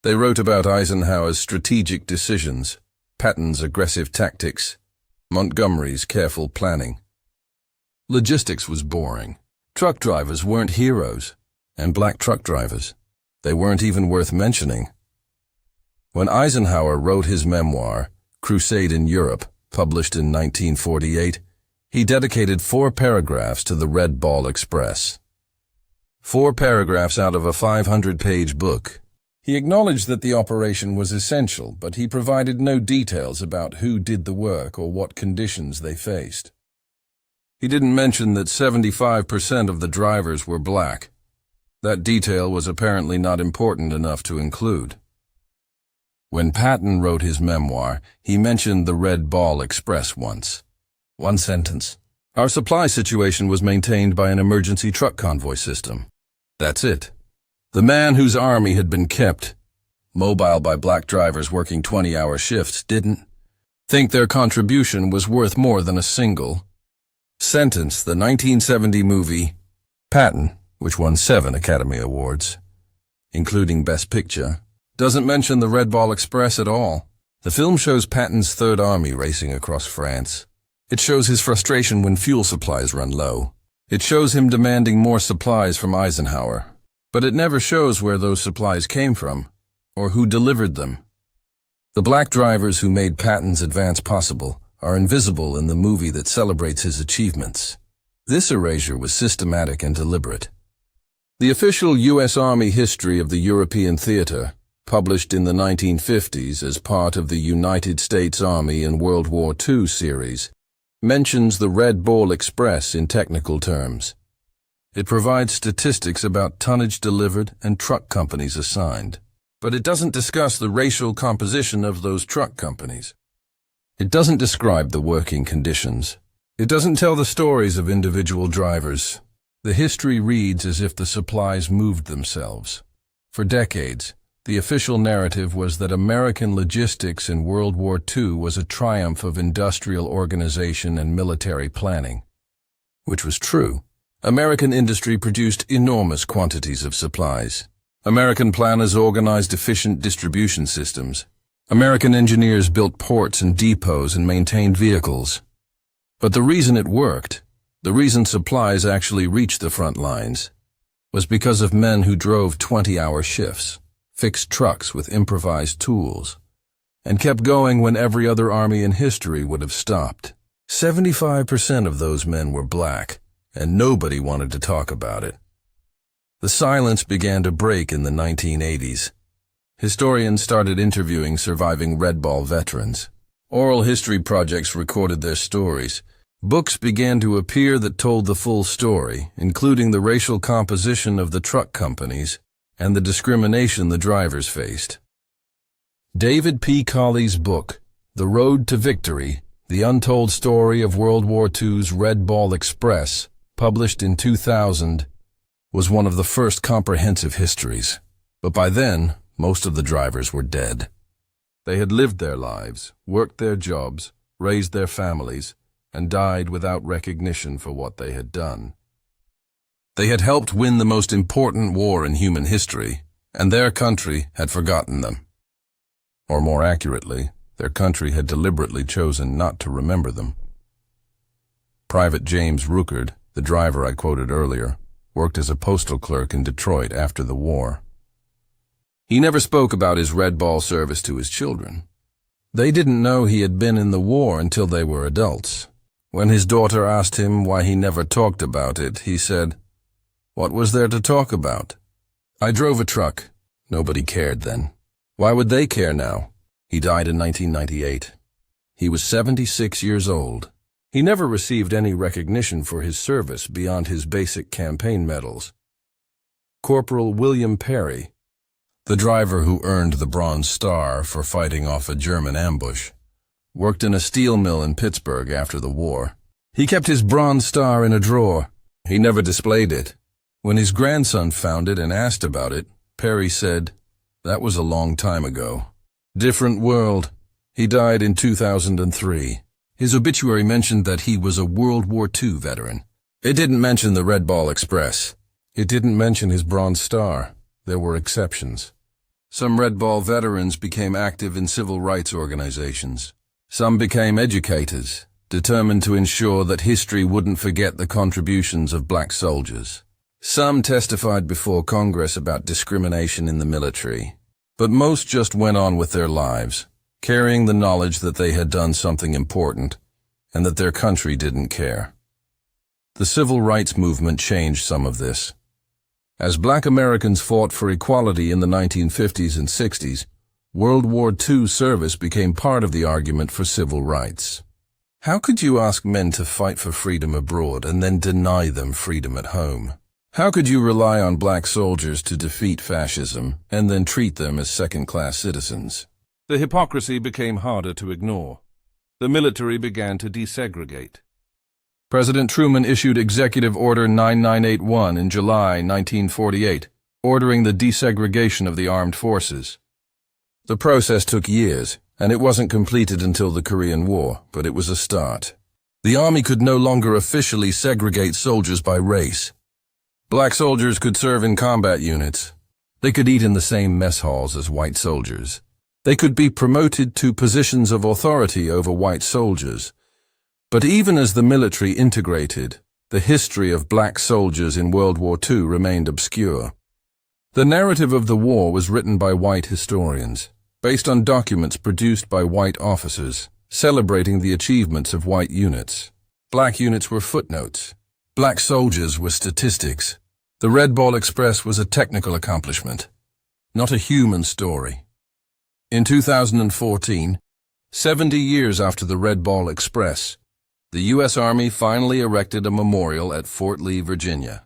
They wrote about Eisenhower's strategic decisions, Patton's aggressive tactics, Montgomery's careful planning. Logistics was boring. Truck drivers weren't heroes, and black truck drivers, they weren't even worth mentioning. When Eisenhower wrote his memoir, Crusade in Europe, published in 1948, he dedicated 4 paragraphs to the Red Ball Express. 4 paragraphs out of a 500-page book. He acknowledged that the operation was essential, but he provided no details about who did the work or what conditions they faced. He didn't mention that 75% of the drivers were black. That detail was apparently not important enough to include. When Patton wrote his memoir, he mentioned the Red Ball Express once. One sentence. Our supply situation was maintained by an emergency truck convoy system. That's it. The man whose army had been kept, mobile by black drivers working 20-hour shifts, didn't think their contribution was worth more than a single sentence. The 1970 movie Patton, which won 7 Academy Awards, including Best Picture, doesn't mention the Red Ball Express at all. The film shows Patton's Third Army racing across France. It shows his frustration when fuel supplies run low. It shows him demanding more supplies from Eisenhower. But it never shows where those supplies came from, or who delivered them. The black drivers who made Patton's advance possible are invisible in the movie that celebrates his achievements. This erasure was systematic and deliberate. The official U.S. Army history of the European theater, published in the 1950s as part of the United States Army in World War II series, mentions the Red Ball Express in technical terms. It provides statistics about tonnage delivered and truck companies assigned, but it doesn't discuss the racial composition of those truck companies. It doesn't describe the working conditions. It doesn't tell the stories of individual drivers. The history reads as if the supplies moved themselves. For decades, the official narrative was that American logistics in World War II was a triumph of industrial organization and military planning, which was true. American industry produced enormous quantities of supplies. American planners organized efficient distribution systems. American engineers built ports and depots and maintained vehicles. But the reason it worked The reason supplies actually reached the front lines was because of men who drove 20-hour shifts, fixed trucks with improvised tools, and kept going when every other army in history would have stopped. 75% of those men were black, and nobody wanted to talk about it. The silence began to break in the 1980s. Historians started interviewing surviving Red Ball veterans. Oral history projects recorded their stories. Books began to appear that told the full story, including the racial composition of the truck companies and the discrimination the drivers faced. David P. Colley's book, The Road to Victory, The Untold Story of World War II's Red Ball Express, published in 2000, was one of the first comprehensive histories. But by then, most of the drivers were dead. They had lived their lives, worked their jobs, raised their families, and died without recognition for what they had done. They had helped win the most important war in human history, and their country had forgotten them. Or more accurately, their country had deliberately chosen not to remember them. Private James Ruckert, the driver I quoted earlier, worked as a postal clerk in Detroit after the war. He never spoke about his Red Ball service to his children. They didn't know he had been in the war until they were adults. When his daughter asked him why he never talked about it, he said, "What was there to talk about? I drove a truck. Nobody cared then. Why would they care now?" He died in 1998. He was 76 years old. He never received any recognition for his service beyond his basic campaign medals. Corporal William Perry, the driver who earned the Bronze Star for fighting off a German ambush, worked in a steel mill in Pittsburgh after the war. He kept his Bronze Star in a drawer. He never displayed it. When his grandson found it and asked about it, Perry said, "That was a long time ago. Different world." He died in 2003. His obituary mentioned that he was a World War II veteran. It didn't mention the Red Ball Express. It didn't mention his Bronze Star. There were exceptions. Some Red Ball veterans became active in civil rights organizations. Some became educators, determined to ensure that history wouldn't forget the contributions of black soldiers. Some testified before Congress about discrimination in the military, but most just went on with their lives, carrying the knowledge that they had done something important and that their country didn't care. The civil rights movement changed some of this. As black Americans fought for equality in the 1950s and 60s, World War II service became part of the argument for civil rights. How could you ask men to fight for freedom abroad and then deny them freedom at home? How could you rely on black soldiers to defeat fascism and then treat them as second-class citizens? The hypocrisy became harder to ignore. The military began to desegregate. President Truman issued Executive Order 9981 in July 1948, ordering the desegregation of the armed forces. The process took years, and it wasn't completed until the Korean War, but it was a start. The Army could no longer officially segregate soldiers by race. Black soldiers could serve in combat units. They could eat in the same mess halls as white soldiers. They could be promoted to positions of authority over white soldiers. But even as the military integrated, the history of black soldiers in World War II remained obscure. The narrative of the war was written by white historians, based on documents produced by white officers, celebrating the achievements of white units. Black units were footnotes. Black soldiers were statistics. The Red Ball Express was a technical accomplishment, not a human story. In 2014, 70 years after the Red Ball Express, the U.S. Army finally erected a memorial at Fort Lee, Virginia.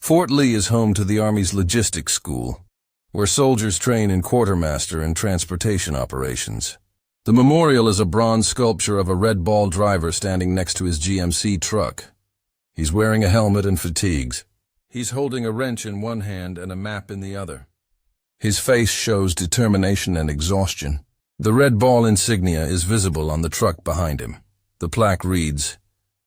Fort Lee is home to the Army's logistics school, where soldiers train in quartermaster and transportation operations. The memorial is a bronze sculpture of a Red Ball driver standing next to his GMC truck. He's wearing a helmet and fatigues. He's holding a wrench in one hand and a map in the other. His face shows determination and exhaustion. The Red Ball insignia is visible on the truck behind him. The plaque reads,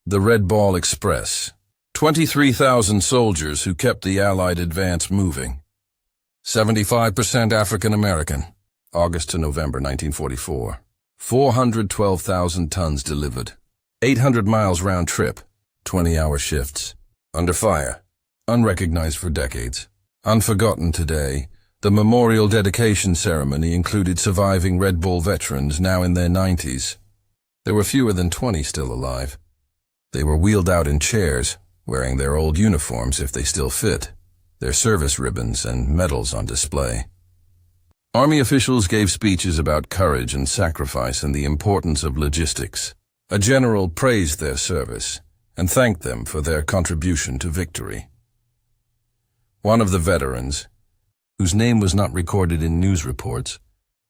"The Red Ball Express. 23,000 soldiers who kept the Allied advance moving. 75% African American. August to November 1944. 412,000 tons delivered. 800 miles round trip. 20-hour shifts. Under fire. Unrecognized for decades. Unforgotten today, the memorial dedication ceremony included surviving Red Bull veterans now in their 90s. There were fewer than 20 still alive. They were wheeled out in chairs, wearing their old uniforms if they still fit, their service ribbons and medals on display. Army officials gave speeches about courage and sacrifice and the importance of logistics. A general praised their service and thanked them for their contribution to victory. One of the veterans, whose name was not recorded in news reports,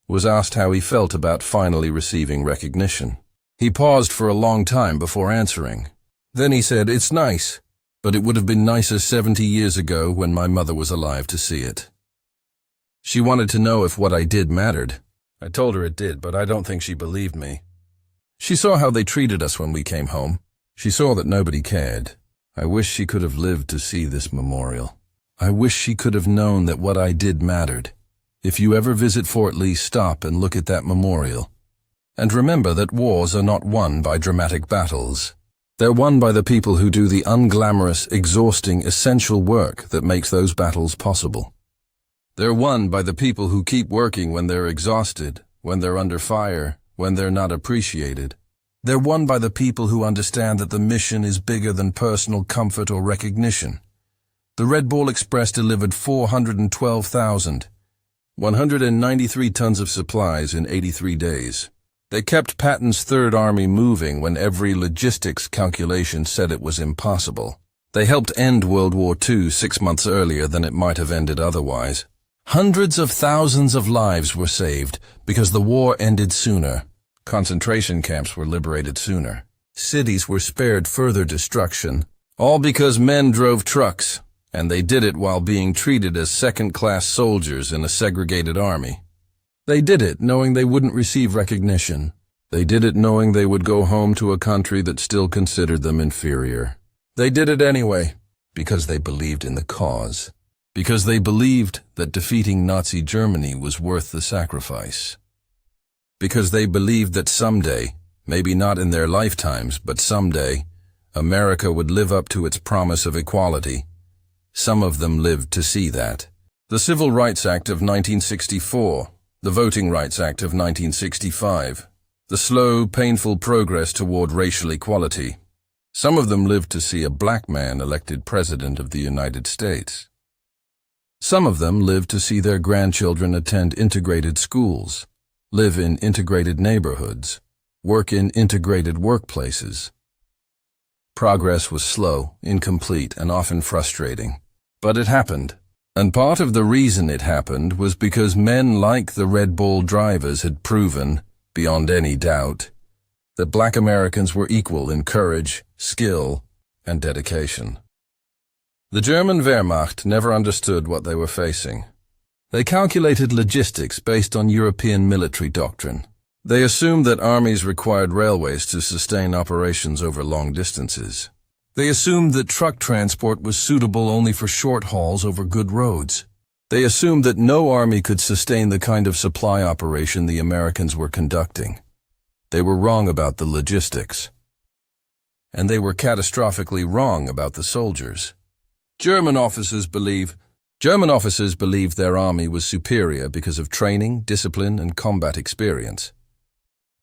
was asked how he felt about finally receiving recognition. He paused for a long time before answering. Then he said, "It's nice, but it would have been nicer 70 years ago when my mother was alive to see it." She wanted to know if what I did mattered. I told her it did, but I don't think she believed me. She saw how they treated us when we came home. She saw that nobody cared. I wish she could have lived to see this memorial. I wish she could have known that what I did mattered. If you ever visit Fort Lee, stop and look at that memorial. And remember that wars are not won by dramatic battles. They're won by the people who do the unglamorous, exhausting, essential work that makes those battles possible. They're won by the people who keep working when they're exhausted, when they're under fire, when they're not appreciated. They're won by the people who understand that the mission is bigger than personal comfort or recognition. The Red Bull Express delivered 412,193 tons of supplies in 83 days. They kept Patton's Third Army moving when every logistics calculation said it was impossible. They helped end World War II 6 months earlier than it might have ended otherwise. Hundreds of thousands of lives were saved because the war ended sooner. Concentration camps were liberated sooner. Cities were spared further destruction, all because men drove trucks, and they did it while being treated as second-class soldiers in a segregated army. They did it knowing they wouldn't receive recognition. They did it knowing they would go home to a country that still considered them inferior. They did it anyway, because they believed in the cause. Because they believed that defeating Nazi Germany was worth the sacrifice. Because they believed that someday, maybe not in their lifetimes, but someday, America would live up to its promise of equality. Some of them lived to see that. The Civil Rights Act of 1964, the Voting Rights Act of 1965, the slow, painful progress toward racial equality. Some of them lived to see a black man elected President of the United States. Some of them lived to see their grandchildren attend integrated schools, live in integrated neighborhoods, work in integrated workplaces. Progress was slow, incomplete, and often frustrating. But it happened. And part of the reason it happened was because men like the Red Bull drivers had proven, beyond any doubt, that black Americans were equal in courage, skill, and dedication. The German Wehrmacht never understood what they were facing. They calculated logistics based on European military doctrine. They assumed that armies required railways to sustain operations over long distances. They assumed that truck transport was suitable only for short hauls over good roads. They assumed that no army could sustain the kind of supply operation the Americans were conducting. They were wrong about the logistics. And they were catastrophically wrong about the soldiers. German officers believed their army was superior because of training, discipline, and combat experience.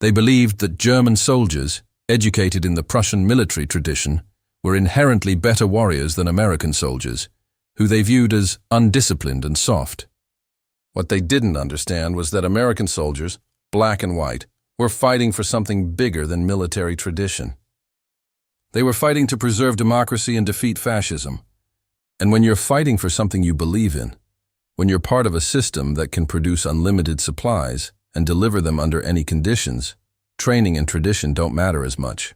They believed that German soldiers, educated in the Prussian military tradition, were inherently better warriors than American soldiers, who they viewed as undisciplined and soft. What they didn't understand was that American soldiers, black and white, were fighting for something bigger than military tradition. They were fighting to preserve democracy and defeat fascism. And when you're fighting for something you believe in, when you're part of a system that can produce unlimited supplies and deliver them under any conditions, training and tradition don't matter as much.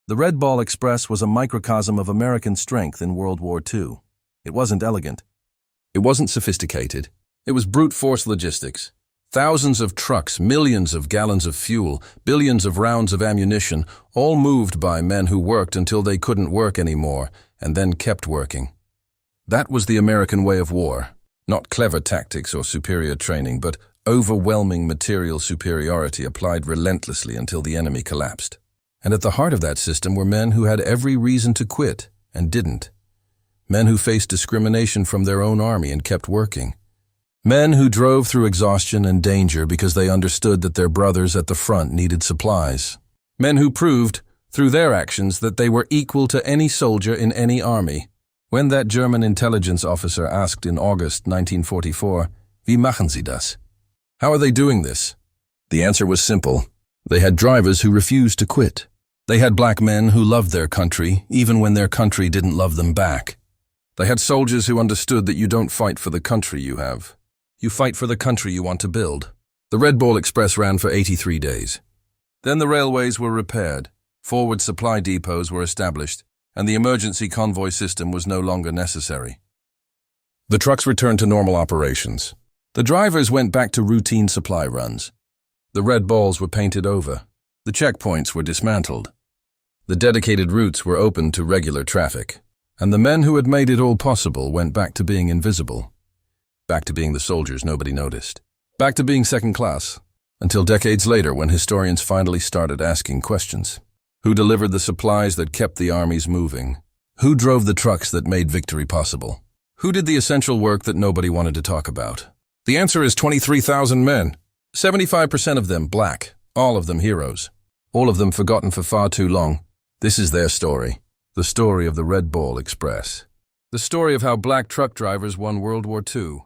The Red Bull Express was a microcosm of American strength in World War II. It wasn't elegant. It wasn't sophisticated. It was brute force logistics. Thousands of trucks, millions of gallons of fuel, billions of rounds of ammunition, all moved by men who worked until they couldn't work anymore, and then kept working. That was the American way of war. Not clever tactics or superior training, but overwhelming material superiority applied relentlessly until the enemy collapsed. And at the heart of that system were men who had every reason to quit and didn't. Men who faced discrimination from their own army and kept working. Men who drove through exhaustion and danger because they understood that their brothers at the front needed supplies. Men who proved, through their actions, that they were equal to any soldier in any army. When that German intelligence officer asked in August 1944, "Wie machen Sie das?" How are they doing this? The answer was simple. They had drivers who refused to quit. They had black men who loved their country, even when their country didn't love them back. They had soldiers who understood that you don't fight for the country you have. You fight for the country you want to build. The Red Ball Express ran for 83 days. Then the railways were repaired, forward supply depots were established, and the emergency convoy system was no longer necessary. The trucks returned to normal operations. The drivers went back to routine supply runs. The red balls were painted over. The checkpoints were dismantled. The dedicated routes were opened to regular traffic. And the men who had made it all possible went back to being invisible. Back to being the soldiers nobody noticed. Back to being second class. Until decades later when historians finally started asking questions. Who delivered the supplies that kept the armies moving? Who drove the trucks that made victory possible? Who did the essential work that nobody wanted to talk about? The answer is 23,000 men. 75% of them black. All of them heroes. All of them forgotten for far too long. This is their story. The story of the Red Ball Express. The story of how black truck drivers won World War II.